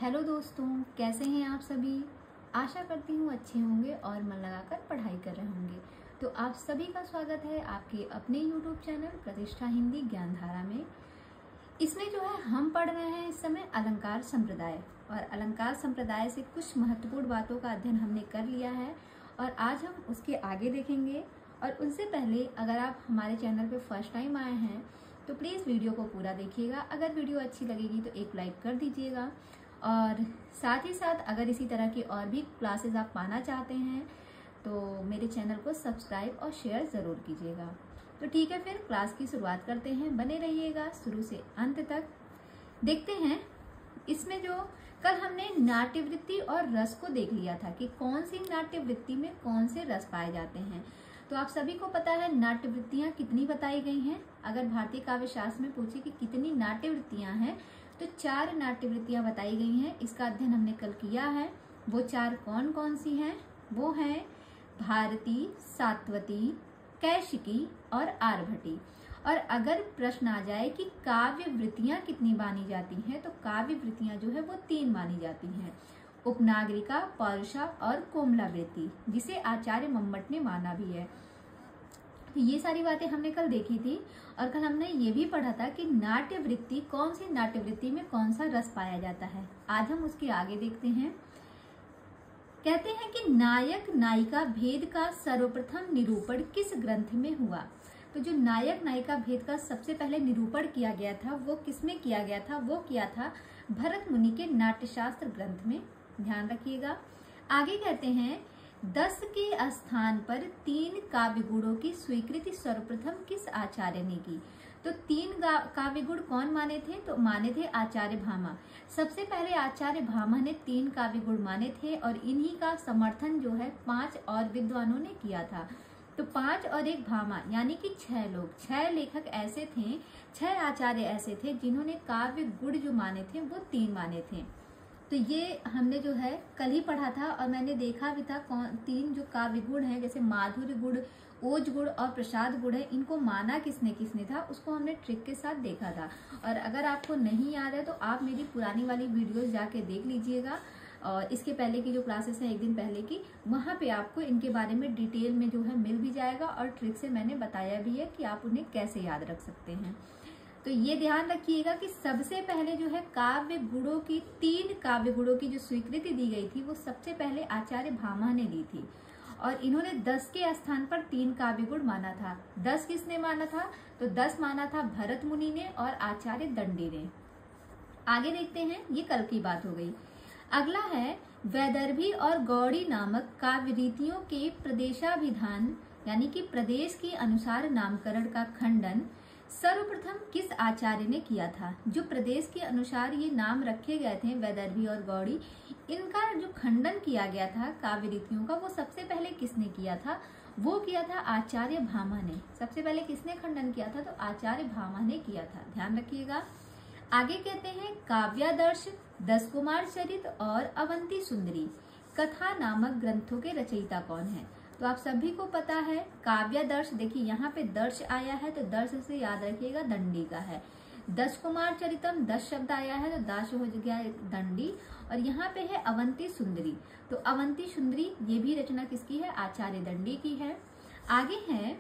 Hello दोस्तों, कैसे हैं आप सभी। आशा करती हूँ अच्छे होंगे और मन लगाकर पढ़ाई कर रहे होंगे। तो आप सभी का स्वागत है आपके अपने यूट्यूब चैनल प्रतिष्ठा हिंदी ज्ञानधारा में। इसमें जो है हम पढ़ रहे हैं इस समय अलंकार संप्रदाय, और अलंकार संप्रदाय से कुछ महत्वपूर्ण बातों का अध्ययन हमने कर लिया है और आज हम उसके आगे देखेंगे। और उनसे पहले अगर आप हमारे चैनल पर फर्स्ट टाइम आए हैं तो प्लीज़ वीडियो को पूरा देखिएगा। अगर वीडियो अच्छी लगेगी तो एक लाइक कर दीजिएगा, और साथ ही साथ अगर इसी तरह की और भी क्लासेस आप पाना चाहते हैं तो मेरे चैनल को सब्सक्राइब और शेयर ज़रूर कीजिएगा। तो ठीक है, फिर क्लास की शुरुआत करते हैं। बने रहिएगा शुरू से अंत तक। देखते हैं इसमें जो कल हमने नाट्यवृत्ति और रस को देख लिया था कि कौन सी नाट्यवृत्ति में कौन से रस पाए जाते हैं। तो आप सभी को पता है नाट्यवृत्तियाँ कितनी बताई गई हैं। अगर भारतीय काव्य शास्त्र में पूछे कि कितनी नाट्यवृत्तियाँ हैं तो 4 नाट्यवृत्तियां बताई गई हैं। इसका अध्ययन हमने कल किया है। वो 4 कौन कौन सी हैं? वो हैं भारती, सात्वती, कैशिकी और आर्भटी। और अगर प्रश्न आ जाए कि काव्य वृत्तियां कितनी मानी जाती हैं तो काव्य वृत्तियां जो है वो 3 मानी जाती हैं, उपनागरिका, पौरुषा और कोमला वृत्ति, जिसे आचार्य मम्मट ने माना भी है। तो ये सारी बातें हमने कल देखी थी और कल हमने ये भी पढ़ा था कि नाट्य वृत्ति, कौन सी नाट्य वृत्ति में कौन सा रस पाया जाता है। आज हम उसके आगे देखते हैं। कहते हैं कि नायक नायिका भेद का सर्वप्रथम निरूपण किस ग्रंथ में हुआ। तो जो नायक नायिका भेद का सबसे पहले निरूपण किया गया था वो किसमें किया गया था? वो किया था भरत मुनि के नाट्यशास्त्र ग्रंथ में। ध्यान रखिएगा। आगे कहते हैं 10 के स्थान पर 3 काव्य गुणों की स्वीकृति सर्वप्रथम किस आचार्य ने की। तो 3 काव्य गुण कौन माने थे? तो माने थे आचार्य भामा। सबसे पहले आचार्य भामा ने 3 काव्य गुण माने थे और इन्हीं का समर्थन जो है 5 और विद्वानों ने किया था। तो 5 और 1 भामा, यानी कि 6 लोग, 6 लेखक ऐसे थे, 6 आचार्य ऐसे थे जिन्होंने काव्य गुण जो माने थे वो 3 माने थे। तो ये हमने जो है कल ही पढ़ा था और मैंने देखा भी था 3 जो काव्य गुण है, जैसे माधुर्य गुण, ओज गुण और प्रसाद गुण है, इनको माना किसने किसने था उसको हमने ट्रिक के साथ देखा था। और अगर आपको नहीं याद है तो आप मेरी पुरानी वाली वीडियोस जाके देख लीजिएगा, और इसके पहले की जो क्लासेस हैं एक दिन पहले की, वहाँ पे आपको इनके बारे में डिटेल में जो है मिल भी जाएगा और ट्रिक से मैंने बताया भी है कि आप उन्हें कैसे याद रख सकते हैं। तो ये ध्यान रखिएगा कि सबसे पहले जो है काव्य गुणों की, 3 काव्य गुणों की जो स्वीकृति दी गई थी वो सबसे पहले आचार्य भामा ने दी थी और इन्होंने 10 के स्थान पर 3 काव्य गुण माना था। 10 किसने माना था? तो 10 माना था भरत मुनि ने और आचार्य दंडी ने। आगे देखते हैं, ये कल की बात हो गई। अगला है वैदर्भी और गौड़ी नामक काव्य रीतियों के प्रदेशाभिधान, यानी कि प्रदेश के अनुसार नामकरण का खंडन सर्वप्रथम किस आचार्य ने किया था। जो प्रदेश के अनुसार ये नाम रखे गए थे वैदर्भी और गौड़ी, इनका जो खंडन किया गया था काव्य रीतियों का, वो सबसे पहले किसने किया था? वो किया था आचार्य भामा ने। सबसे पहले किसने खंडन किया था? तो आचार्य भामा ने किया था। ध्यान रखिएगा। आगे कहते हैं काव्यादर्श, 10 कुमार चरित और अवंती सुंदरी कथा नामक ग्रंथों के रचयिता कौन है? तो आप सभी को पता है काव्यादर्श, देखिए यहाँ पे दर्श आया है तो दर्श से याद रखिएगा दंडी का है। 10 कुमार चरितम, 10 शब्द आया है तो दाश हो गया दंडी। और यहाँ पे है अवंती सुंदरी, तो अवंती सुंदरी ये भी रचना किसकी है? आचार्य दंडी की है। आगे है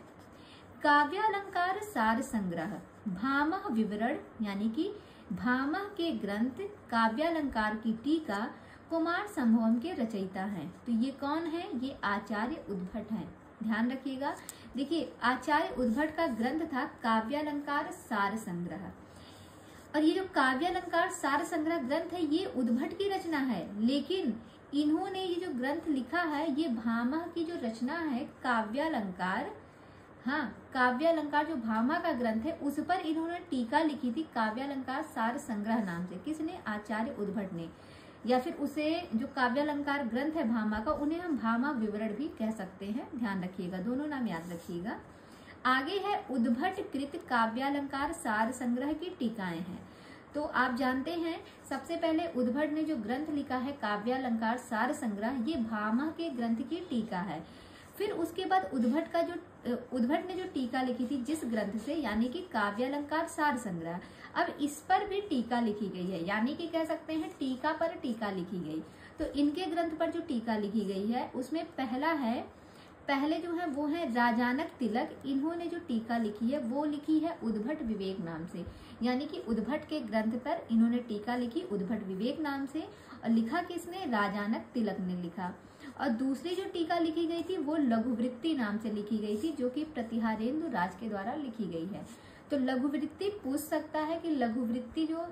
काव्यालंकार सार संग्रह, भामह विवरण, यानी कि भामह के ग्रंथ काव्यालंकार की टीका कुमार संभवम के रचयिता हैं। तो ये कौन है? ये आचार्य उद्भट हैं। ध्यान रखिएगा। देखिए आचार्य उद्भट का ग्रंथ था काव्यालंकार सार संग्रह, और ये जो काव्यालंकार सार संग्रह ग्रंथ है ये उद्भट की रचना है, लेकिन इन्होंने ये जो ग्रंथ लिखा है ये भामह की जो रचना है काव्यालंकार, हाँ काव्यालंकार जो भामा का ग्रंथ है उस पर इन्होंने टीका लिखी थी काव्यालंकार सार संग्रह नाम से। किसने? आचार्य उद्भट ने। या फिर उसे जो काव्यालंकार ग्रंथ है भामा का, उन्हें हम भामा विवरण भी कह सकते हैं। ध्यान रखिएगा, दोनों नाम याद रखिएगा। आगे है उद्भट कृत काव्यालंकार सार संग्रह की टीकाएं हैं। तो आप जानते हैं सबसे पहले उद्भट ने जो ग्रंथ लिखा है काव्यालंकार सार संग्रह, ये भामा के ग्रंथ की टीका है। फिर उसके बाद उद्भट ने जो टीका लिखी थी जिस ग्रंथ से, यानी कि काव्यालंकार सार संग्रह, अब इस पर भी टीका लिखी गई है, यानी कि कह सकते हैं टीका पर टीका लिखी गई। तो इनके ग्रंथ पर जो टीका लिखी गई है उसमें पहले जो है वो है राजानक तिलक। इन्होंने जो टीका लिखी है वो लिखी है उद्भट विवेक नाम से, यानी कि उद्भट के ग्रंथ पर इन्होंने टीका लिखी उद्भट विवेक नाम से, और लिखा किसने? राजानक तिलक ने लिखा। और दूसरी जो टीका लिखी गई थी वो लघुवृत्ति नाम से लिखी गई थी, जो कि प्रतिहारेंद्र राज के द्वारा लिखी गई है। तो लघुवृत्ति पूछ सकता है कि लघुवृत्ति जो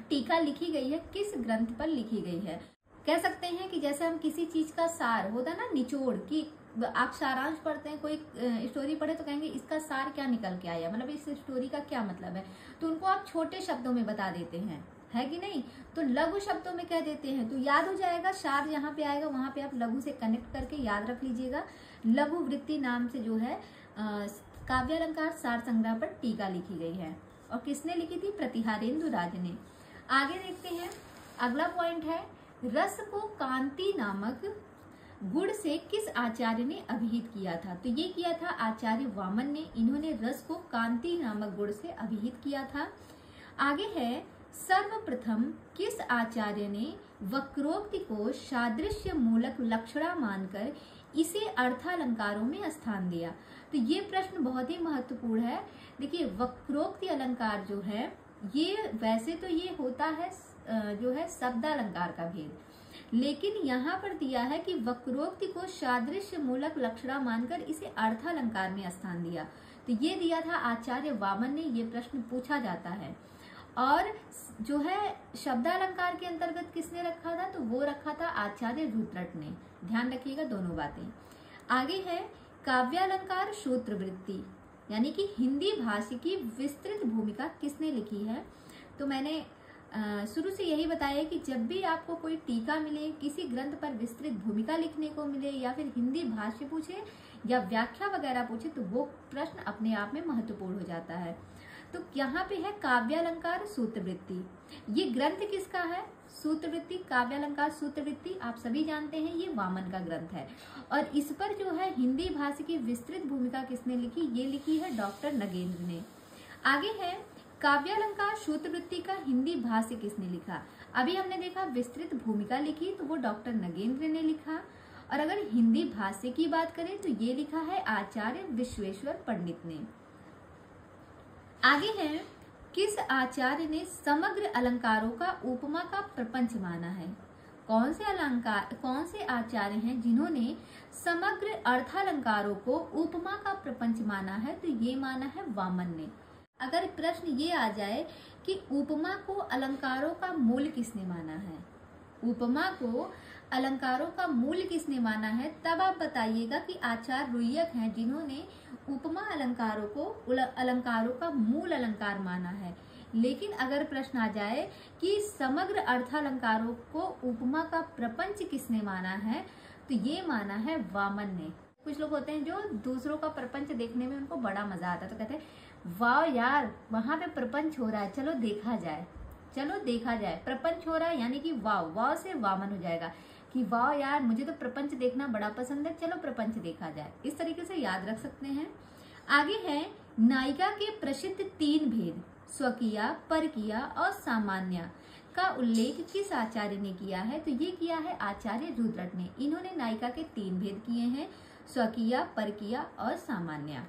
टीका लिखी गई है किस ग्रंथ पर लिखी गई है। कह सकते हैं कि जैसे हम किसी चीज का सार होता है ना, निचोड़, कि आप सारांश पढ़ते हैं, कोई स्टोरी पढ़े तो कहेंगे इसका सार क्या निकल के आया, मतलब इस स्टोरी का क्या मतलब है, तो उनको आप छोटे शब्दों में बता देते हैं, है कि नहीं। तो लघु शब्दों में कह देते हैं तो याद हो जाएगा, सार जहाँ पे आएगा वहां पे आप लघु से कनेक्ट करके याद रख लीजिएगा। लघु वृत्ति नाम से जो है काव्यालंकार सार संग्रह पर टीका लिखी गई है, और किसने लिखी थी? प्रतिहारेंद्र राज ने। आगे देखते हैं, अगला पॉइंट है रस को कांति नामक गुड़ से किस आचार्य ने अभिहित किया था? तो ये किया था आचार्य वामन ने। इन्होंने रस को कांति नामक गुड़ से अभिहित किया था। आगे है सर्वप्रथम किस आचार्य ने वक्रोक्ति को सादृश्य मूलक लक्षणा मानकर इसे अर्थालंकारों में स्थान दिया? तो ये प्रश्न बहुत ही महत्वपूर्ण है। देखिए, वक्रोक्ति अलंकार जो है ये वैसे तो ये होता है जो है शब्दालंकार का भेद, लेकिन यहाँ पर दिया है कि वक्रोक्ति को सादृश्य मूलक लक्षणा मानकर इसे अर्थालंकार में स्थान दिया। तो ये दिया था आचार्य वामन ने, ये प्रश्न पूछा जाता है। और जो है शब्दालंकार के अंतर्गत किसने रखा था? तो वो रखा था आचार्य रुद्रट ने। ध्यान रखिएगा दोनों बातें। आगे है काव्यालंकार सूत्रवृत्ति, यानी कि हिंदी भाषा की विस्तृत भूमिका किसने लिखी है? तो मैंने शुरू से यही बताया कि जब भी आपको कोई टीका मिले, किसी ग्रंथ पर विस्तृत भूमिका लिखने को मिले, या फिर हिंदी भाष्य पूछे या व्याख्या वगैरह पूछे, तो वो प्रश्न अपने आप में महत्वपूर्ण हो जाता है। तो यहाँ पे है काव्यालंकार सूत्रवृत्ति। ये ग्रंथ किसका है? सूत्रवृत्ति, काव्यालंकार सूत्रवृत्ति आप सभी जानते हैं ये वामन का ग्रंथ है। और इस पर जो है हिंदी भाषा की विस्तृत भूमिका किसने लिखी? ये लिखी है डॉक्टर नगेंद्र ने। आगे है काव्यालंकार सूत्रवृत्ति का हिंदी भाष्य किसने लिखा? अभी हमने देखा विस्तृत भूमिका लिखी, तो वो डॉक्टर नगेंद्र ने लिखा। और अगर हिंदी भाष्य की बात करें तो ये लिखा है आचार्य विश्वेश्वर पंडित ने। आगे है किस आचार्य ने समग्र अलंकारों का उपमा का प्रपंच माना है? कौन से आचार्य हैं जिन्होंने समग्र अर्थालंकारों को उपमा का प्रपंच माना है? तो ये माना है वामन ने। अगर प्रश्न ये आ जाए कि उपमा को अलंकारों का मूल किसने माना है, उपमा को अलंकारों का मूल किसने माना है, तब आप बताइएगा कि आचार्य रुय्यक हैं जिन्होंने उपमा अलंकारों का मूल अलंकार माना है। लेकिन अगर प्रश्न आ जाए कि समग्र अर्थालंकारों को उपमा का प्रपंच किसने माना है, तो ये माना है वामन ने। कुछ लोग होते हैं जो दूसरों का प्रपंच देखने में उनको बड़ा मजा आता है, तो कहते हैं वाह यार वहां पे प्रपंच हो रहा है, चलो देखा जाए। प्रपंच हो रहा है यानी कि वाह से वामन हो जाएगा कि वाह यार मुझे तो प्रपंच देखना बड़ा पसंद है, चलो प्रपंच देखा जाए। इस तरीके से याद रख सकते हैं। आगे है नायिका के प्रसिद्ध 3 भेद स्वकीया, परकीया और सामान्य का उल्लेख किस आचार्य ने किया है? तो ये किया है आचार्य रुद्रट ने। इन्होंने नायिका के 3 भेद किए हैं, स्वकीया, परकीया और सामान्य।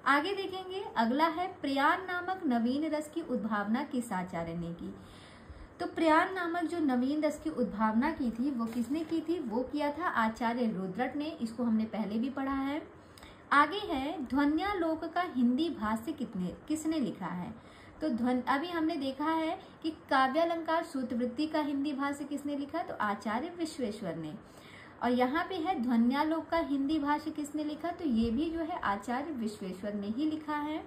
आगे देखेंगे, अगला है प्रयाण नामक नवीन रस की उद्भावना किस आचार्य ने की? तो प्रयाण नामक जो नवीन रस की उद्भावना की थी वो किसने की थी? वो किया था आचार्य रुद्रट ने। इसको हमने पहले भी पढ़ा है। आगे है ध्वन्यालोक का हिंदी भाष्य किसने लिखा है? तो अभी हमने देखा है कि काव्यालंकार सूत्रवृत्ति का हिंदी भाष्य किसने लिखा? तो आचार्य विश्वेश्वर ने। और यहाँ पे है ध्वन्यालोक का हिंदी भाष्य किसने लिखा? तो ये भी जो है आचार्य विश्वेश्वर ने ही लिखा है।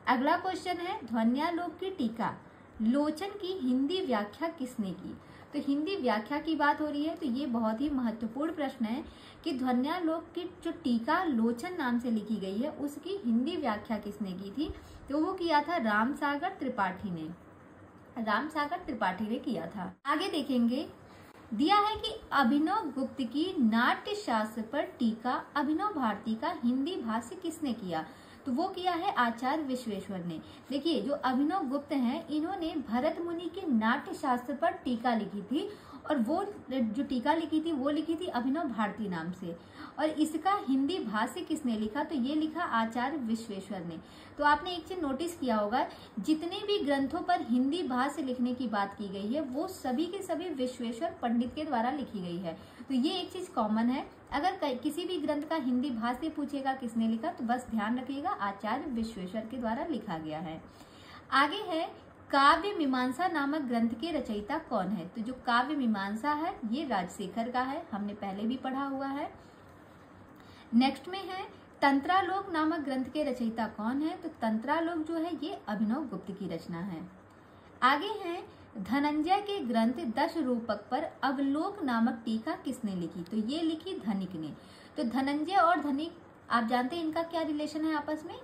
अगला क्वेश्चन है ध्वन्यालोक की टीका लोचन की हिंदी व्याख्या किसने की? तो हिंदी व्याख्या की बात हो रही है, तो ये बहुत ही महत्वपूर्ण प्रश्न है कि ध्वन्यालोक की जो टीका लोचन नाम से लिखी गई है उसकी हिंदी व्याख्या किसने की थी? तो वो किया था रामसागर त्रिपाठी ने किया था। आगे देखेंगे दिया है कि अभिनव गुप्त की नाट्य शास्त्र पर टीका अभिनव भारती का हिंदी भाष्य किसने किया? तो वो किया है आचार्य विश्वेश्वर ने। देखिए जो अभिनव गुप्त हैं इन्होंने भरत मुनि के नाट्य शास्त्र पर टीका लिखी थी, और वो जो टीका लिखी थी वो लिखी थी अभिनव भारती नाम से। और इसका हिंदी भाष्य किसने लिखा? तो ये लिखा आचार्य विश्वेश्वर ने। तो आपने एक चीज नोटिस किया होगा, जितने भी ग्रंथों पर हिंदी भाष्य लिखने की बात की गई है वो सभी के सभी विश्वेश्वर पंडित के द्वारा लिखी गई है। तो ये एक चीज कॉमन है। अगर किसी भी ग्रंथ का हिंदी भाष्य पूछेगा किसने लिखा, तो बस ध्यान रखिएगा आचार्य विश्वेश्वर के द्वारा लिखा गया है। आगे है काव्य मीमांसा नामक ग्रंथ के रचयिता कौन है? तो जो काव्य मीमांसा है ये राजशेखर का है, हमने पहले भी पढ़ा हुआ है। नेक्स्ट में है तंत्रालोक नामक ग्रंथ के रचयिता कौन है? तो तंत्रालोक जो है ये अभिनव गुप्त की रचना है। आगे है धनंजय के ग्रंथ दश रूपक पर अवलोक नामक टीका किसने लिखी? तो ये लिखी धनिक ने। तो धनंजय और धनिक आप जानते हैं इनका क्या रिलेशन है आपस में?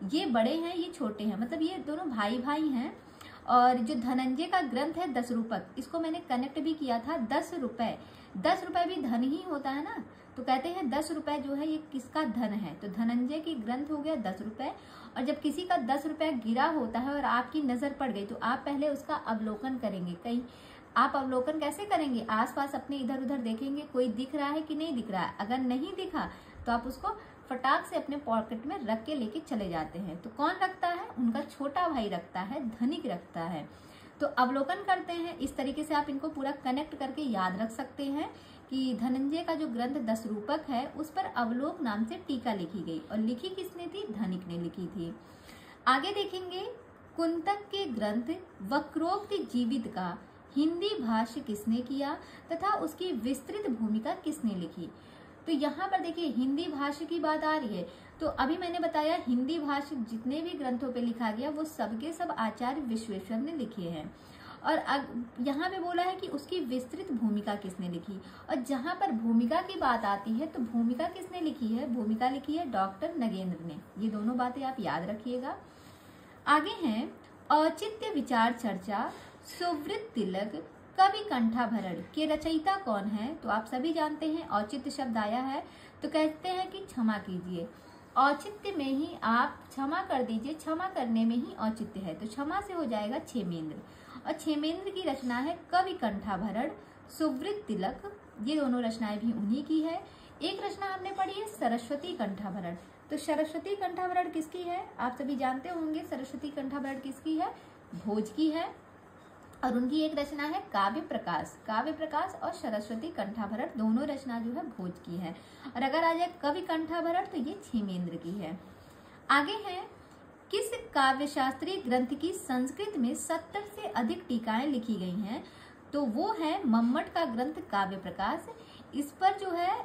ये बड़े हैं ये छोटे हैं, मतलब ये दोनों भाई भाई हैं। और जो धनंजय का ग्रंथ है 10 रूपक, इसको मैंने कनेक्ट भी किया था। 10 रुपए, 10 रुपए भी धन ही होता है ना, तो कहते हैं 10 रुपए जो है ये किसका धन है? तो धनंजय की ग्रंथ हो गया 10 रुपए। और जब किसी का 10 रुपए गिरा होता है और आपकी नजर पड़ गई तो आप पहले उसका अवलोकन करेंगे। कहीं आप अवलोकन कैसे करेंगे? आसपास अपने इधर उधर देखेंगे कोई दिख रहा है कि नहीं दिख रहा है। अगर नहीं दिखा तो आप उसको फटाक से अपने पॉकेट में रख के लेके चले जाते हैं। तो कौन रखता है? उनका छोटा भाई रखता है, धनिक रखता है। तो अवलोकन करते हैं। इस तरीके से आप इनको पूरा कनेक्ट करके याद रख सकते हैं कि धनंजय का जो ग्रंथ 10 रूपक है उस पर अवलोक नाम से टीका लिखी गई, और लिखी किसने थी? धनिक ने लिखी थी। आगे देखेंगे कुंतक के ग्रंथ वक्रोक्त जीवित का हिंदी भाष्य किसने किया तथा उसकी विस्तृत भूमिका किसने लिखी? तो यहाँ पर देखिए हिंदी भाष्य की बात आ रही है। तो अभी मैंने बताया हिंदी भाष्य जितने भी ग्रंथों पे लिखा गया वो सबके सब आचार्य विश्वेश्वर ने लिखे हैं। और यहाँ पे बोला है कि उसकी विस्तृत भूमिका किसने लिखी, और जहाँ पर भूमिका की बात आती है तो भूमिका किसने लिखी है? भूमिका लिखी है डॉक्टर नगेंद्र ने। ये दोनों बातें आप याद रखिएगा। आगे हैं औचित्य विचार चर्चा सुवृत तिलक कवि कंठाभरण के रचयिता कौन है? तो आप सभी जानते हैं औचित्य शब्द आया है तो कहते हैं कि क्षमा कीजिए। औचित्य में ही आप क्षमा कर दीजिए, क्षमा करने में ही औचित्य है। तो क्षमा से हो जाएगा क्षेमेंद्र, और क्षेमेंद्र की रचना है कवि कंठाभरण, सुवृत तिलक। ये दोनों रचनाएं भी उन्हीं की है। एक रचना हमने पढ़ी है सरस्वती कंठाभरण। तो सरस्वती कंठाभरण किसकी है? आप सभी जानते होंगे सरस्वती कंठाभरण किसकी है? भोज की है। और उनकी एक रचना है काव्य प्रकाश। काव्य प्रकाश और सरस्वती कंठाभरण दोनों रचना जो है भोज की है। और अगर आ जाए कवि कंठाभरण तो ये क्षेमेंद्र की है। आगे है किस काव्य शास्त्रीय ग्रंथ की संस्कृत में 70 से अधिक टीकाएं लिखी गई हैं? तो वो है मम्मट का ग्रंथ काव्य प्रकाश। इस पर जो है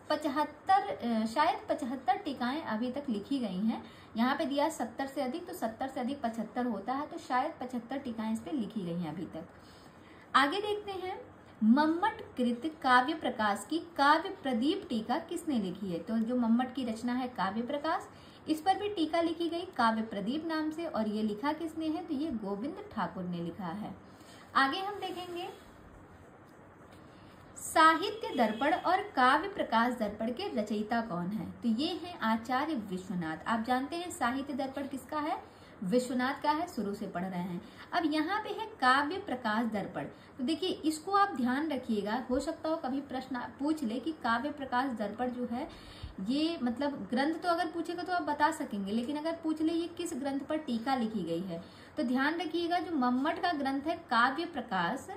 75 टीकाएं अभी तक लिखी गई हैं। यहाँ पे दिया 70 से अधिक, तो 70 से अधिक 75 होता है, तो शायद 75 टीकाएं इस पे लिखी गई हैं अभी तक। आगे देखते हैं मम्मट कृत काव्य प्रकाश की काव्य प्रदीप टीका किसने लिखी है? तो जो मम्मट की रचना है काव्य प्रकाश, इस पर भी टीका लिखी गई काव्य प्रदीप नाम से, और ये लिखा किसने है? तो ये गोविंद ठाकुर ने लिखा है। आगे हम देखेंगे साहित्य दर्पण और काव्य प्रकाश दर्पण के रचयिता कौन है? तो ये हैं आचार्य विश्वनाथ। आप जानते हैं साहित्य दर्पण किसका है? विश्वनाथ का है, शुरू से पढ़ रहे हैं। अब यहाँ पे है काव्य प्रकाश दर्पण। तो देखिए इसको आप ध्यान रखिएगा, हो सकता हो कभी प्रश्न पूछ ले कि काव्य प्रकाश दर्पण जो है ये मतलब ग्रंथ, तो अगर पूछेगा तो आप बता सकेंगे, लेकिन अगर पूछ ले ये किस ग्रंथ पर टीका लिखी गई है, तो ध्यान रखिएगा जो मम्मट का ग्रंथ है काव्य प्रकाश,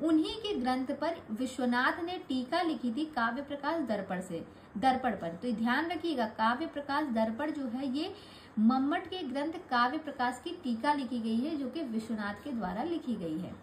उन्हीं के ग्रंथ पर विश्वनाथ ने टीका लिखी थी काव्य प्रकाश दर्पण पर। तो ध्यान रखिएगा काव्य प्रकाश दर्पण जो है ये मम्मट के ग्रंथ काव्य प्रकाश की टीका लिखी गई है, जो कि विश्वनाथ के द्वारा लिखी गई है।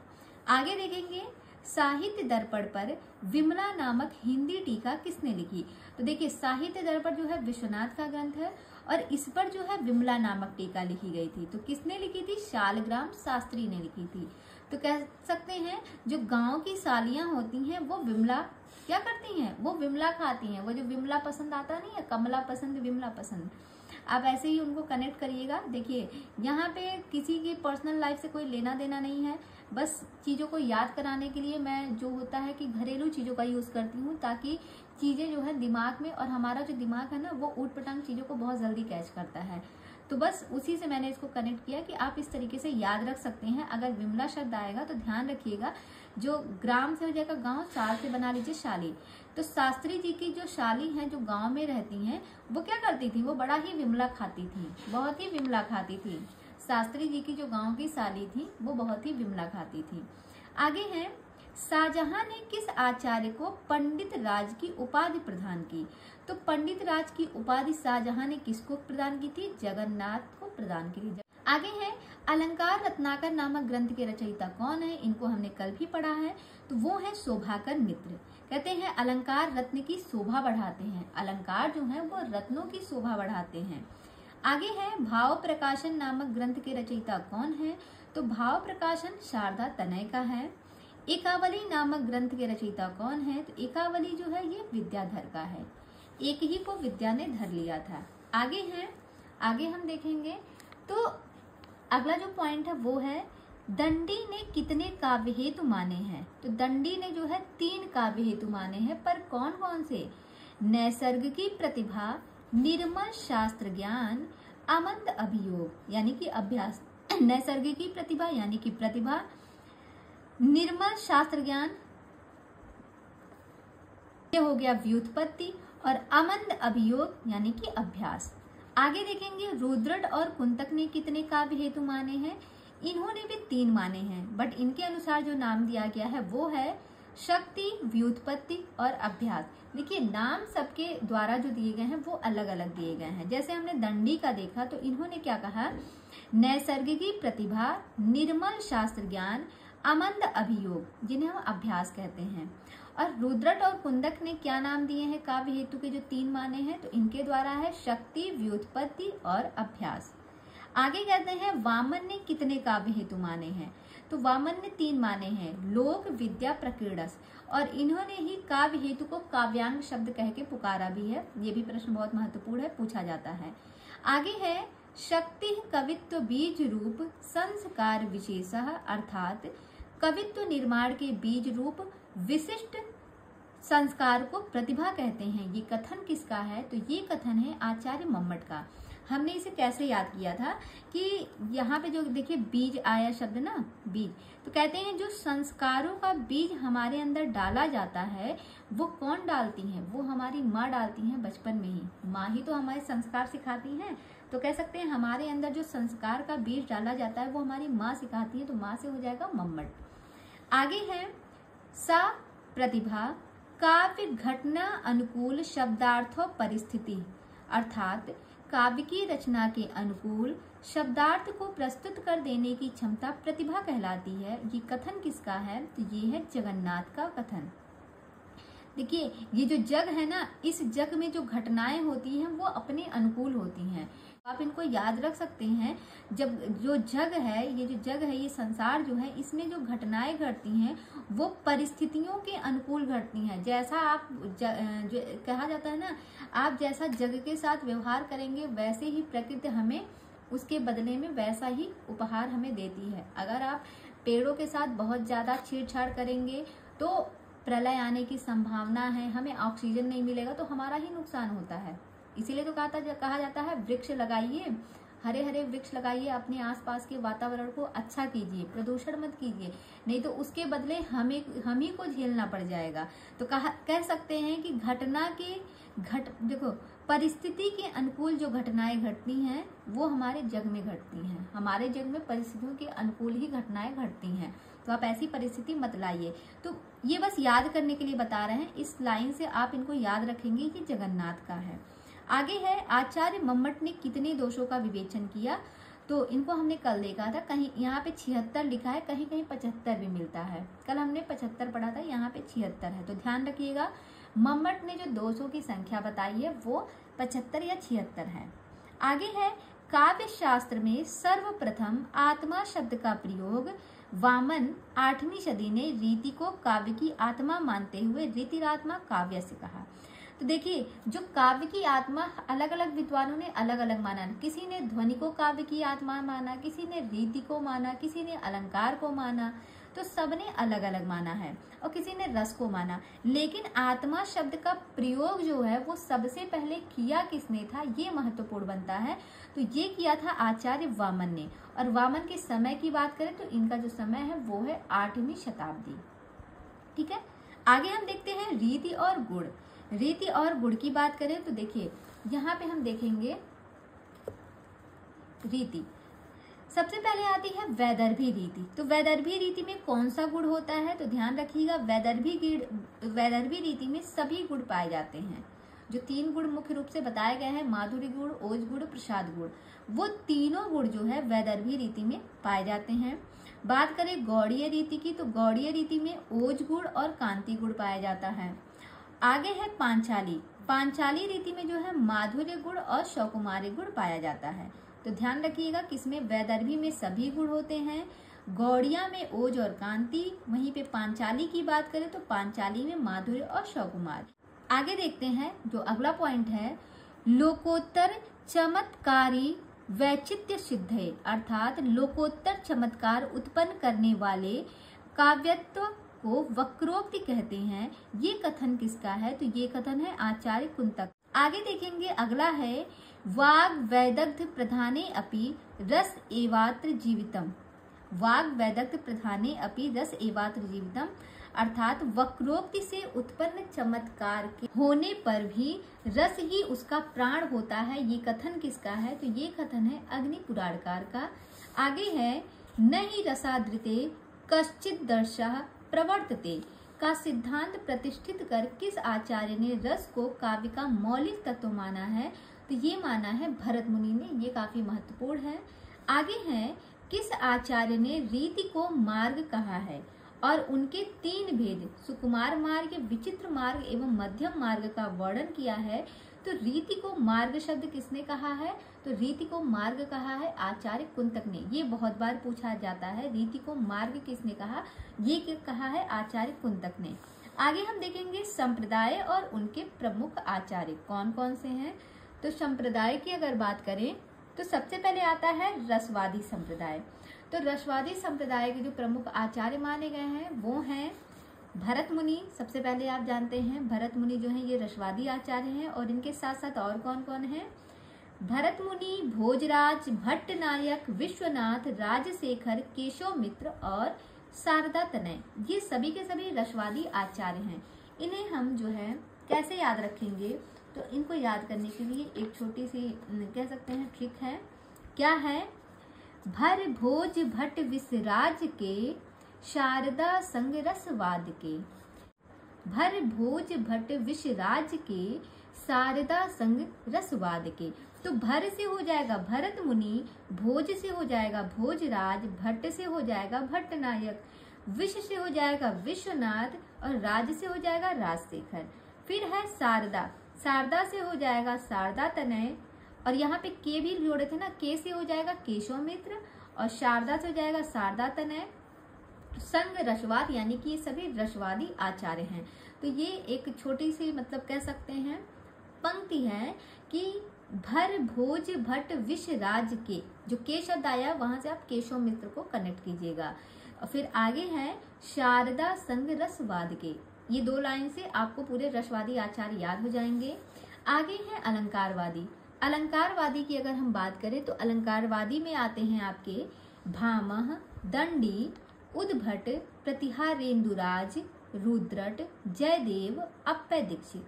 आगे देखेंगे साहित्य दर्पण पर विमला नामक हिंदी टीका किसने लिखी? तो देखिए साहित्य दर्पण जो है विश्वनाथ का ग्रंथ है, और इस पर जो है विमला नामक टीका लिखी गई थी। तो किसने लिखी थी? शालग्राम शास्त्री ने लिखी थी। तो कह सकते हैं जो गांव की सालियां होती हैं वो विमला क्या करती हैं? वो विमला खाती हैं। वो जो विमला पसंद आता नहीं है, कमला पसंद विमला पसंद, आप ऐसे ही उनको कनेक्ट करिएगा। देखिए यहाँ पे किसी की पर्सनल लाइफ से कोई लेना देना नहीं है, बस चीज़ों को याद कराने के लिए मैं जो होता है कि घरेलू चीज़ों का यूज़ करती हूँ, ताकि चीज़ें जो है दिमाग में, और हमारा जो दिमाग है ना वो ऊट पटांग चीज़ों को बहुत जल्दी कैच करता है। तो बस उसी से मैंने इसको कनेक्ट किया कि आप इस तरीके से याद रख सकते हैं। अगर विमला शब्द आएगा तो ध्यान रखिएगा, जो ग्राम से हो जाएगा गांव, शाल से बना लीजिए शाली। तो शास्त्री जी की जो शाली हैं जो गांव में रहती हैं, वो क्या करती थी, वो बड़ा ही विमला खाती थी, बहुत ही विमला खाती थी। शास्त्री जी की जो गांव की शाली थी वो बहुत ही विमला खाती थी। आगे है, शाहजहां ने किस आचार्य को पंडित राज की उपाधि प्रदान की। तो पंडित राज की उपाधि शाहजहां ने किसको प्रदान की थी, जगन्नाथ को प्रदान की थी। आगे है, अलंकार रत्नाकर नामक ग्रंथ के रचयिता कौन है। इनको हमने कल भी पढ़ा है, तो वो है शोभाकर मित्र। कहते हैं अलंकार रत्न की शोभा बढ़ाते हैं, अलंकार जो है वो रत्नों की शोभा बढ़ाते हैं। आगे है, भाव प्रकाशन नामक ग्रंथ के रचयिता कौन है। तो भाव प्रकाशन शारदा तनय का है। एकावली नामक ग्रंथ के रचयिता कौन है। तो एकावली जो है ये विद्याधर का है, एक ही को विद्या ने धर लिया था। आगे है, आगे हम देखेंगे तो अगला जो पॉइंट है वो है, दंडी ने कितने काव्य हेतु माने हैं। तो दंडी ने जो है 3 काव्य हेतु माने हैं, पर कौन कौन से, नैसर्गिक की प्रतिभा, निर्मल शास्त्र ज्ञान, अमंद अभियोग यानी कि अभ्यास। नैसर्गिक की प्रतिभा यानी कि प्रतिभा, निर्मल शास्त्र ज्ञान ये हो गया व्युत्पत्ति, और अमंद अभियोग यानी कि अभ्यास। आगे देखेंगे, रुद्रट और कुंतक ने कितने काव्य हेतु माने हैं। इन्होंने भी 3 माने हैं, बट इनके अनुसार जो नाम दिया गया है वो है शक्ति, व्युत्पत्ति और अभ्यास। देखिए नाम सबके द्वारा जो दिए गए हैं वो अलग अलग दिए गए हैं। जैसे हमने दंडी का देखा तो इन्होंने क्या कहा, नैसर्गिकी प्रतिभा, निर्मल शास्त्र ज्ञान, अमंद अभियोग, जिन्हें हम अभ्यास कहते हैं। और रुद्रट और कुंदक ने क्या नाम दिए हैं काव्य हेतु के जो 3 माने हैं, तो इनके द्वारा है शक्ति, व्युत्पत्ति और अभ्यास। आगे कहते हैं, वामन ने कितने काव्य हेतु माने हैं। तो वामन ने 3 माने हैं, लोक, विद्या, प्रकीर्णस, और इन्होंने ही काव्य हेतु को काव्यांग शब्द कह के पुकारा भी है। ये भी प्रश्न बहुत महत्वपूर्ण है, पूछा जाता है। आगे है, शक्ति कवित्व बीज रूप संस्कार विशेषः, अर्थात कवित्व निर्माण के बीज रूप विशिष्ट संस्कार को प्रतिभा कहते हैं। ये कथन किसका है, तो ये कथन है आचार्य मम्मट का। हमने इसे कैसे याद किया था कि यहाँ पे जो देखिए बीज आया शब्द ना, बीज, तो कहते हैं जो संस्कारों का बीज हमारे अंदर डाला जाता है वो कौन डालती हैं, वो हमारी माँ डालती हैं बचपन में ही। माँ ही तो हमारे संस्कार सिखाती हैं, तो कह सकते हैं हमारे अंदर जो संस्कार का बीज डाला जाता है वो हमारी माँ सिखाती है, तो माँ से हो जाएगा मम्मट। आगे है, सा प्रतिभा काव्य घटना अनुकूल शब्दार्थों परिस्थिति, अर्थात काव्य की रचना के अनुकूल शब्दार्थ को प्रस्तुत कर देने की क्षमता प्रतिभा कहलाती है। ये कथन किसका है, तो ये है जगन्नाथ का कथन। देखिए ये जो जग है ना, इस जग में जो घटनाएं होती हैं वो अपने अनुकूल होती हैं। आप इनको याद रख सकते हैं। जब जो जग है, ये जो जग है, ये संसार जो है, इसमें जो घटनाएं घटती हैं वो परिस्थितियों के अनुकूल घटती हैं। जैसा आप जो कहा जाता है ना, आप जैसा जग के साथ व्यवहार करेंगे वैसे ही प्रकृति हमें उसके बदले में वैसा ही उपहार हमें देती है। अगर आप पेड़ों के साथ बहुत ज्यादा छेड़छाड़ करेंगे तो प्रलय आने की संभावना है, हमें ऑक्सीजन नहीं मिलेगा तो हमारा ही नुकसान होता है। इसीलिए तो कहा जाता है वृक्ष लगाइए, हरे हरे वृक्ष लगाइए, अपने आसपास के वातावरण को अच्छा कीजिए, प्रदूषण मत कीजिए, नहीं तो उसके बदले हम ही को झेलना पड़ जाएगा। तो कह सकते हैं कि देखो परिस्थिति के अनुकूल जो घटनाएं घटती हैं वो हमारे जग में घटती हैं। हमारे जग में परिस्थितियों के अनुकूल ही घटनाएं घटती हैं, तो आप ऐसी परिस्थिति मत लाइए। तो ये बस याद करने के लिए बता रहे हैं, इस लाइन से आप इनको याद रखेंगे, ये जगन्नाथ का है। आगे है, आचार्य मम्मट ने कितने दोषों का विवेचन किया। तो इनको हमने कल देखा था, कहीं यहाँ पे 76 लिखा है, कहीं कहीं 75 भी मिलता है। कल हमने 75 पढ़ा था, यहाँ पे 76 है, तो ध्यान रखिएगा। मम्मट ने जो दोषों की संख्या बताई है वो 75 या 76 है। आगे है, काव्य शास्त्र में सर्वप्रथम आत्मा शब्द का प्रयोग वामन 8वीं सदी ने रीति को काव्य की आत्मा मानते हुए रीतिरात्मा काव्य से कहा। तो देखिए जो काव्य की आत्मा अलग अलग विद्वानों ने अलग अलग माना। किसी ने ध्वनि को काव्य की आत्मा माना, किसी ने रीति को माना, किसी ने अलंकार को माना। तो सबने अलग अलग माना है और किसी ने रस को माना, लेकिन आत्मा शब्द का प्रयोग जो है वो सबसे पहले किया किसने था, ये महत्वपूर्ण बनता है। तो ये किया था आचार्य वामन ने। और वामन के समय की बात करें तो इनका जो समय है वो है 8वीं शताब्दी। ठीक है, आगे हम देखते हैं रीति और गुण। रीति और गुण की बात करें तो देखिए यहाँ पे हम देखेंगे रीति। सबसे पहले आती है वैदर्भी रीति। तो वैदर्भी रीति में कौन सा गुण होता है, तो ध्यान रखिएगा वैदर्भी रीति में सभी गुण पाए जाते हैं। जो 3 गुण मुख्य रूप से बताए गए हैं, माधुर्य गुण, ओज गुण, प्रसाद गुण, वो तीनों गुण जो है वैदर्भी रीति में पाए जाते हैं। बात करें गौड़ीय रीति की, तो गौड़ीय रीति में ओज गुण और कांति गुण पाया जाता है। आगे है पांचाली। पांचाली रीति में जो है माधुर्य गुण और शौकुमारी गुण पाया जाता है। तो ध्यान रखिएगा किसमें, वैदर्भी में सभी गुण होते हैं, गौड़िया में ओज और कांति, वहीं पे पांचाली की बात करें तो पांचाली में माधुर्य और शौकुमार। आगे देखते हैं जो अगला पॉइंट है, लोकोत्तर चमत्कारी वैचित्य सिद्धे, अर्थात लोकोत्तर चमत्कार उत्पन्न करने वाले काव्यत्व को वक्रोक्ति कहते हैं। ये कथन किसका है, तो ये कथन है आचार्य कुंतक। आगे देखेंगे अगला है वाग वैदग्ध प्रधाने अपि रस एवात्र जीवितम। वाग वैदग्ध प्रधाने अपि रस एवात्र जीवितम, अर्थात वक्रोक्ति से उत्पन्न चमत्कार के होने पर भी रस ही उसका प्राण होता है। ये कथन किसका है, तो ये कथन है अग्नि पुराणकार का। आगे है न ही रसादृते कश्चित दर्शः प्रवर्तते का सिद्धांत प्रतिष्ठित कर किस आचार्य ने रस को काव्य का मौलिक तत्व माना है, तो ये माना है भरत मुनि ने। ये काफी महत्वपूर्ण है। आगे है किस आचार्य ने रीति को मार्ग कहा है और उनके 3 भेद सुकुमार मार्ग, विचित्र मार्ग एवं मध्यम मार्ग का वर्णन किया है। तो रीति को मार्ग शब्द किसने कहा है, तो रीति को मार्ग कहा है आचार्य कुंतक ने। ये बहुत बार पूछा जाता है, रीति को मार्ग किसने कहा, ये कहा है आचार्य कुंतक ने। आगे हम देखेंगे संप्रदाय और उनके प्रमुख आचार्य कौन कौन से हैं। तो संप्रदाय की अगर बात करें तो सबसे पहले आता है रसवादी संप्रदाय। तो रसवादी संप्रदाय के जो प्रमुख आचार्य माने गए हैं वो हैं भरत मुनि। सबसे पहले आप जानते हैं भरत मुनि जो है ये रसवादी आचार्य हैं, और इनके साथ साथ और कौन कौन है, भरत मुनि, भोजराज, भट्टनायक, विश्वनाथ, राजशेखर, केशव मित्र और शारदा तनय, ये सभी के सभी रसवादी आचार्य हैं। इन्हें हम जो है कैसे याद रखेंगे, तो इनको याद करने के लिए एक छोटी सी कह सकते हैं ट्रिक है। क्या है, भर भोज भट्ट विसराज के शारदा संग रसवाद के। भर भोज भट्ट विसराज के शारदा संग रसवाद के। तो भर से हो जाएगा भरत मुनि, भोज से हो जाएगा भोजराज, भट्ट से हो जाएगा भट्टनायक, विश से हो जाएगा विश्वनाथ और राज से हो जाएगा राजशेखर। फिर है शारदा, शारदा से हो जाएगा शारदा तनय, और यहाँ पे के भी जोड़े थे ना, के से हो जाएगा केशव मित्र और शारदा से हो जाएगा शारदा तनय संग रसवाद, यानी कि ये सभी रसवादी आचार्य हैं। तो ये एक छोटी सी मतलब कह सकते हैं पंक्ति है कि भर भोज भट्ट विषराज के, जो के शब्द आया वहां से आप केशव मित्र को कनेक्ट कीजिएगा। और फिर आगे है शारदा संग रसवाद के। ये 2 लाइन से आपको पूरे रसवादी आचार्य याद हो जाएंगे। आगे है अलंकारवादी। अलंकारवादी की अगर हम बात करें तो अलंकारवादी में आते हैं आपके भामह, दंडी, उद्भट, प्रतिहारेंदुराज, रुद्रट, जयदेव, अप्पय दीक्षित।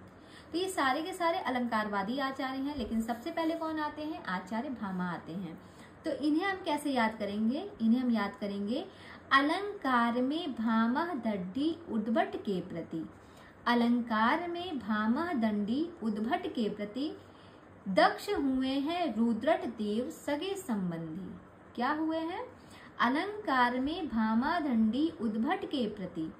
तो ये सारे के सारे अलंकारवादी आचार्य हैं, लेकिन सबसे पहले कौन आते हैं, आचार्य भामा आते हैं। तो इन्हें हम कैसे याद करेंगे, इन्हें हम याद करेंगे अलंकार में भामह दंडी उद्भट के प्रति। अलंकार में भामह दंडी उद्भट के प्रति दक्ष हुए हैं रुद्रट देव सगे संबंधी। क्या हुए हैं, अलंकार में भामा दंडी उद्भट के प्रति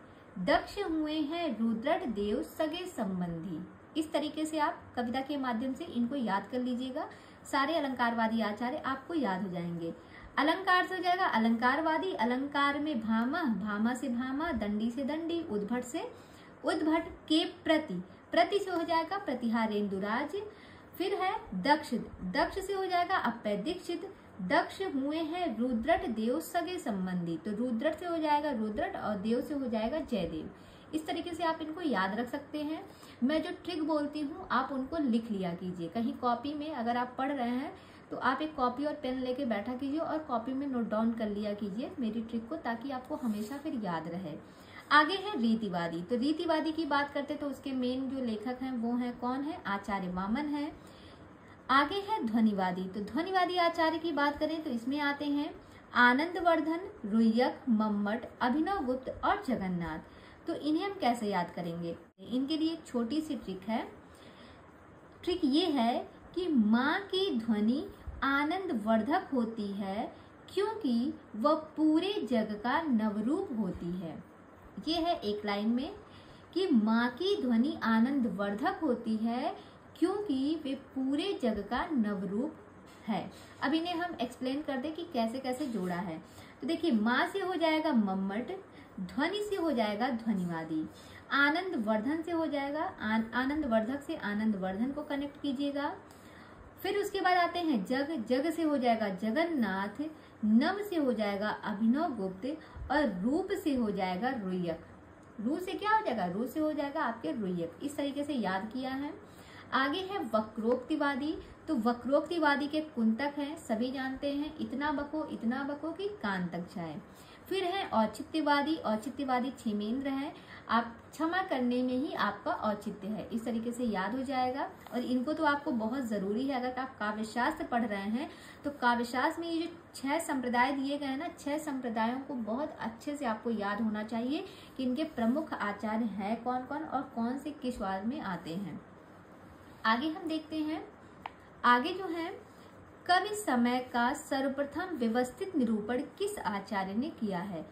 दक्ष हुए हैं रुद्रट देव सगे संबंधी। इस तरीके से आप कविता के माध्यम से इनको याद कर लीजिएगा। सारे अलंकारवादी आचार्य आपको याद हो जाएंगे। अलंकार से हो जाएगा अलंकारवादी, अलंकार में भामा, भामा से भामा, दंडी से दंडी, उद्भट से उद्भट के प्रति, प्रति से हो जाएगा प्रतिहारेंदुराज। फिर है दक्ष, दक्ष से हो जाएगा अप्पय दीक्षित, दक्ष हुए हैं रुद्रट देव सगे संबंधी। तो रुद्रट से हो जाएगा रुद्रट और देव से हो जाएगा जयदेव। इस तरीके से आप इनको याद रख सकते हैं। मैं जो ट्रिक बोलती हूँ आप उनको लिख लिया कीजिए कहीं कॉपी में। अगर आप पढ़ रहे हैं तो आप एक कॉपी और पेन लेके बैठा कीजिए और कॉपी में नोट डाउन कर लिया कीजिए मेरी ट्रिक को, ताकि आपको हमेशा फिर याद रहे। आगे है रीतिवादी। तो रीतिवादी की बात करते तो उसके मेन जो लेखक हैं वो हैं कौन है, आचार्य वामन है। आगे है ध्वनिवादी। तो ध्वनिवादी आचार्य की बात करें तो इसमें आते हैं आनंदवर्धन, रुय्यक, मम्मट, अभिनव गुप्त और जगन्नाथ। तो इन्हें हम कैसे याद करेंगे, इनके लिए एक छोटी सी ट्रिक है। ट्रिक ये है कि माँ की ध्वनि आनंदवर्धक होती है क्योंकि वह पूरे जग का नवरूप होती है। ये है एक लाइन में कि माँ की ध्वनि आनंदवर्धक होती है क्योंकि वे पूरे जग का नवरूप है। अब इन्हें हम एक्सप्लेन कर दें कि कैसे कैसे जोड़ा है। तो देखिए, माँ से हो जाएगा मम्मट, ध्वनि से हो जाएगा ध्वनिवादी, आनंदवर्धन से हो जाएगा आनंदवर्धक से आनंदवर्धन को कनेक्ट कीजिएगा। फिर उसके बाद आते हैं जग, जग से हो जाएगा जगन्नाथ, नव से हो जाएगा अभिनव गुप्त और रूप से हो जाएगा रुय्यक। रू से क्या हो जाएगा, रू से हो जाएगा आपके रुय्यक। इस तरीके से याद किया है। आगे है वक्रोक्तिवादी। तो वक्रोक्तिवादी के कुंतक हैं, सभी जानते हैं, इतना बको कि कान तक जाए। फिर है औचित्यवादी। औचित्यवादी क्षेमेंद्र है, आप क्षमा करने में ही आपका औचित्य है। इस तरीके से याद हो जाएगा और इनको तो आपको बहुत जरूरी है। अगर आप काव्यशास्त्र पढ़ रहे हैं तो काव्यशास्त्र में ये जो 6 संप्रदाय दिए गए हैं ना, 6 संप्रदायों को बहुत अच्छे से आपको याद होना चाहिए कि इनके प्रमुख आचार्य हैं कौन कौन और कौन से किस वार में आते हैं। आगे हम देखते हैं, आगे जो है कवि समय का सर्वप्रथम व्यवस्थित निरूपण किस आचार्य ने किया है।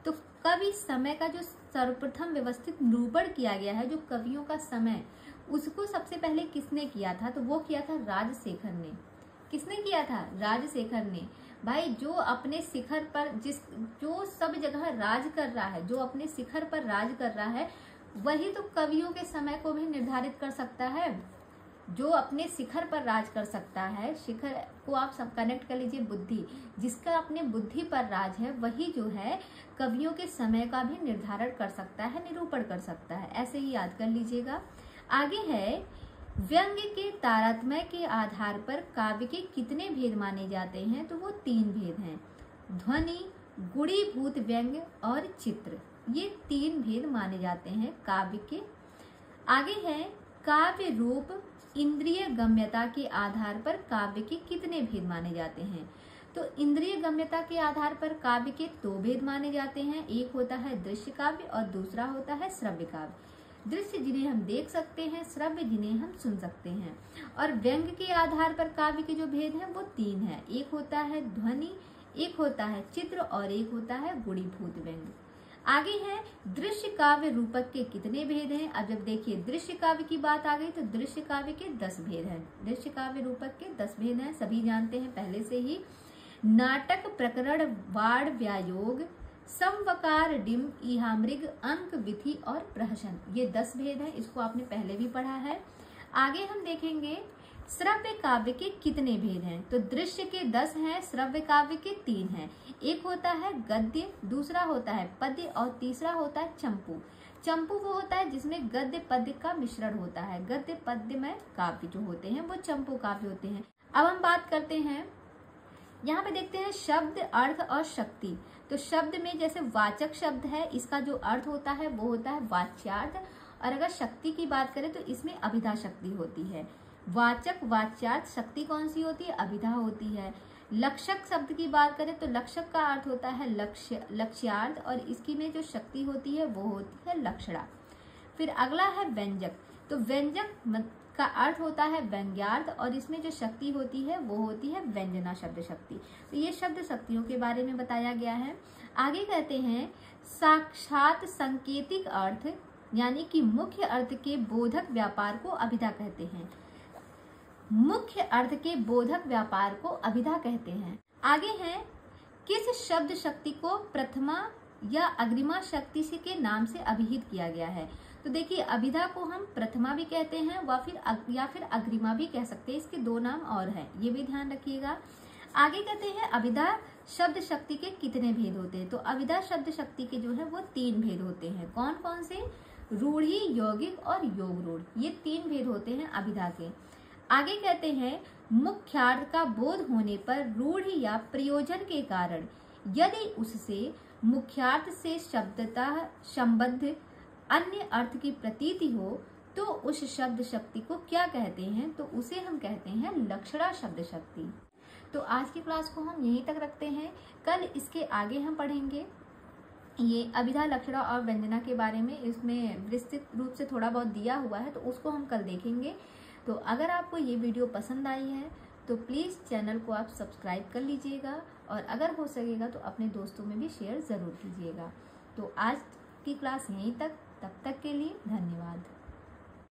तो कवि समय का जो सर्वप्रथम व्यवस्थित निरूपण किया गया है, जो कवियों का समय, उसको सबसे पहले किसने किया था, तो वो किया था राजशेखर ने। किसने किया था, राजशेखर ने। भाई जो अपने शिखर पर जो सब जगह राज कर रहा है, जो अपने शिखर पर राज कर रहा है, वही तो कवियों के समय को भी निर्धारित कर सकता है। जो अपने शिखर पर राज कर सकता है, शिखर को आप सब कनेक्ट कर लीजिए बुद्धि, जिसका अपने बुद्धि पर राज है, वही जो है कवियों के समय का भी निर्धारण कर सकता है, निरूपण कर सकता है। ऐसे ही याद कर लीजिएगा। आगे है व्यंग्य के तारतम्य के आधार पर काव्य के कितने भेद माने जाते हैं, तो वो 3 भेद हैं, ध्वनि, गुणीभूत व्यंग्य और चित्र। ये 3 भेद माने जाते हैं काव्य के। आगे है काव्य रूप इंद्रिय गम्यता के आधार पर काव्य के कितने भेद माने जाते हैं। तो इंद्रिय गम्यता के आधार पर काव्य के 2 भेद माने जाते हैं, एक होता है दृश्य काव्य और दूसरा होता है श्रव्य काव्य। दृश्य जिन्हें हम देख सकते हैं, श्रव्य जिन्हें हम सुन सकते हैं। और व्यंग्य के आधार पर काव्य के जो भेद हैं वो 3 हैं, एक होता है ध्वनि, एक होता है चित्र और एक होता है गुणीभूत व्यंग्य। आगे है दृश्य काव्य रूपक के कितने भेद हैं। अब जब देखिए दृश्य काव्य की बात आ गई तो दृश्य काव्य के 10 भेद हैं। दृश्य काव्य रूपक के 10 भेद हैं, सभी जानते हैं पहले से ही। नाटक, प्रकरण, वाड़, व्यायोग, समवकार, डिम, इहामृग, अंक, विधि और प्रहसन, ये 10 भेद हैं। इसको आपने पहले भी पढ़ा है। आगे हम देखेंगे श्रव्य काव्य के कितने भेद हैं। तो दृश्य के 10 हैं, श्रव्य काव्य के 3 हैं। एक होता है गद्य, दूसरा होता है पद्य और तीसरा होता है चंपू। चंपू वो होता है जिसमें गद्य पद्य का मिश्रण होता है। गद्य पद्य में काव्य जो होते हैं वो चंपू काव्य होते हैं। अब हम बात करते हैं, यहाँ पे देखते हैं शब्द, अर्थ और शक्ति। तो शब्द में जैसे वाचक शब्द है, इसका जो अर्थ होता है वो होता है वाच्यार्थ। और अगर शक्ति की बात करें तो इसमें अभिधा शक्ति होती है। वाचक, वाच्यार्थ, शक्ति कौन सी होती है, अभिधा होती है। लक्षक शब्द की बात करें तो लक्षक का अर्थ होता है लक्ष्य, लक्ष्यार्थ, और इसकी में जो शक्ति होती है वो होती है लक्षणा। फिर अगला है व्यंजक। तो व्यंजक का अर्थ होता है व्यंग्यार्थ और इसमें जो शक्ति होती है वो होती है व्यंजना शब्द शक्ति। तो ये शब्द शक्तियों के बारे में बताया गया है। आगे कहते हैं साक्षात संकेतिक अर्थ, यानी कि मुख्य अर्थ के बोधक व्यापार को अभिधा कहते हैं। मुख्य अर्थ के बोधक व्यापार को अभिधा कहते हैं। आगे है किस शब्द शक्ति को प्रथमा या अग्रिमा शक्ति से के नाम से अभिहित किया गया है। तो देखिए अभिधा को हम प्रथमा भी कहते हैं या फिर अग्रिमा भी कह सकते हैं। इसके 2 नाम और हैं, ये भी ध्यान रखिएगा। आगे कहते हैं अभिधा शब्द शक्ति के कितने भेद होते हैं। तो अभिधा शब्द शक्ति के जो है वो 3 भेद होते हैं। कौन कौन से? रूढ़ि, यौगिक और योग रूढ़, ये 3 भेद होते हैं अभिधा के। आगे कहते हैं मुख्यार्थ का बोध होने पर रूढ़ि या प्रयोजन के कारण यदि उससे मुख्यार्थ से शब्दतः संबद्ध अन्य अर्थ की प्रतीति हो तो उस शब्द शक्ति को क्या कहते हैं? तो उसे हम कहते हैं लक्षणा शब्द शक्ति। तो आज की क्लास को हम यहीं तक रखते हैं। कल इसके आगे हम पढ़ेंगे ये अभिधा, लक्षणा और व्यंजना के बारे में। इसमें विस्तृत रूप से थोड़ा बहुत दिया हुआ है, तो उसको हम कल देखेंगे। तो अगर आपको ये वीडियो पसंद आई है तो प्लीज़ चैनल को आप सब्सक्राइब कर लीजिएगा, और अगर हो सकेगा तो अपने दोस्तों में भी शेयर ज़रूर कीजिएगा। तो आज की क्लास यहीं तक, तब तक के लिए धन्यवाद।